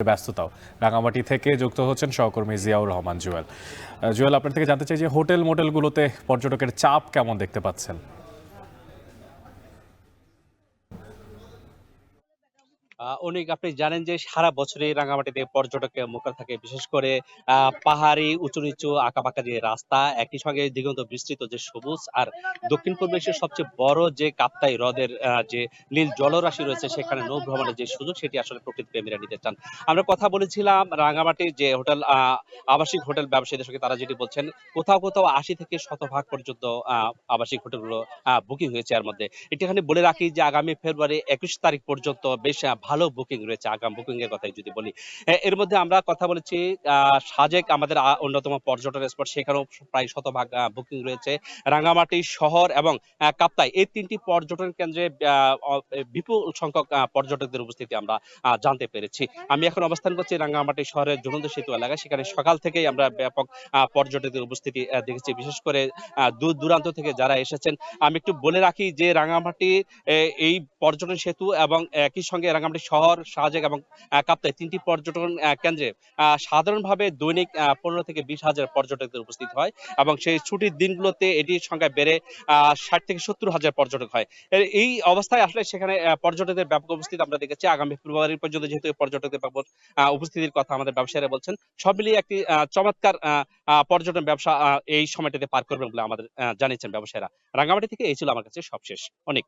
ব্যস্ততাও। রাঙামাটি থেকে যুক্ত হচ্ছেন সহকর্মী জিয়াউর রহমান জুয়েল। জুয়েল, আপনার থেকে জানতে চাই যে হোটেল মোটেলগুলোতে পর্যটকের চাপ কেমন দেখতে পাচ্ছেন? অনেক আপনি জানেন যে সারা বছরই রাঙামাটিতে পর্যটকের মুখর থাকে। বিশেষ করে পাহাড়ি উঁচু-নিচু আঁকাবাঁকা যে রাস্তা, একই সঙ্গে দিগন্ত বিস্তৃত যে সবুজ আর দক্ষিণ-পূর্ব এশিয়ার সবচেয়ে বড় যে কাপ্তাই হ্রদের যে নীল জলরাশি রয়েছে সেখানে নৌ ভ্রমণের যে সুযোগ সেটি আসলে প্রকৃতিপ্রেমীরা নিতে চান। আমরা কথা বলেছিলাম রাঙামাটির যে হোটেল আবাসিক হোটেল ব্যবসায়ীদের সঙ্গে তারা যেটি বলছেন, কোথাও ৮০ থেকে ১০০% পর্যন্ত আবাসিক হোটেলগুলো বুকিং হয়েছে এর মধ্যে। একটুখানি বলে রাখি যে আগামী ফেব্রুয়ারি ২১ তারিখ পর্যন্ত বেশ ভালো বুকিং রয়েছে। আগাম বুকিং এর কথাই যদি বলি। এর মধ্যে আমরা কথা বলেছি আ সাজেক আমাদের অন্যতম পর্যটন স্পট সেখানেও প্রায় শতভাগ বুকিং রয়েছে। রাঙামাটি শহর এবং কাপ্তাই এই ৩ টি পর্যটন কেন্দ্রে আ অ বিপুল সংখ্যক পর্যটকদের উপস্থিতি আমরা জানতে পেরেছি। আমি এখন অবস্থান করছি রাঙামাটি শহরের ঝুলন্ত সেতু এলাকায়। সেখানে সকাল থেকেই আমরা ব্যাপক পর্যটকদের উপস্থিতি দেখেছি। বিশেষ করে দূর-দূরান্ত থেকে যারা এসেছেন। আমি একটু বলে রাখি যে রাঙামাটি এ এই পর্যটন সেতু এবং একই সঙ্গে রাঙামাটি শহর, শাহজাগ এবং কাপ্তাই ৩ টি পর্যটন কেন্দ্রে সাধারণভাবে দৈনিক ১৫ থেকে ২০ হাজার পর্যটকদের উপস্থিত হয় এবং সেই ছুটির দিনগুলোতে এটির সংখ্যা বেড়ে ৬০ থেকে ৭০ হাজার পর্যটক হয়। এই অবস্থায় আসলে সেখানে পর্যটকদের ব্যাপক উপস্থিতি আমরা দেখেছি। আগামী ফেব্রুয়ারি পর্যন্ত যেহেতু এই পর্যটকদের ব্যাপক উপস্থিতির কথা আমাদের ব্যবসায়ীরা বলছেন। সব মিলিয়ে একটি চমৎকার আ আ পর্যটন ব্যবসা এই সময়টাতে পার করবেন বলে আমাদের জানিয়েছেন ব্যবসায়ীরা। রাঙামাটি থেকে এই ছিল আমার কাছে সবশেষ। অনেক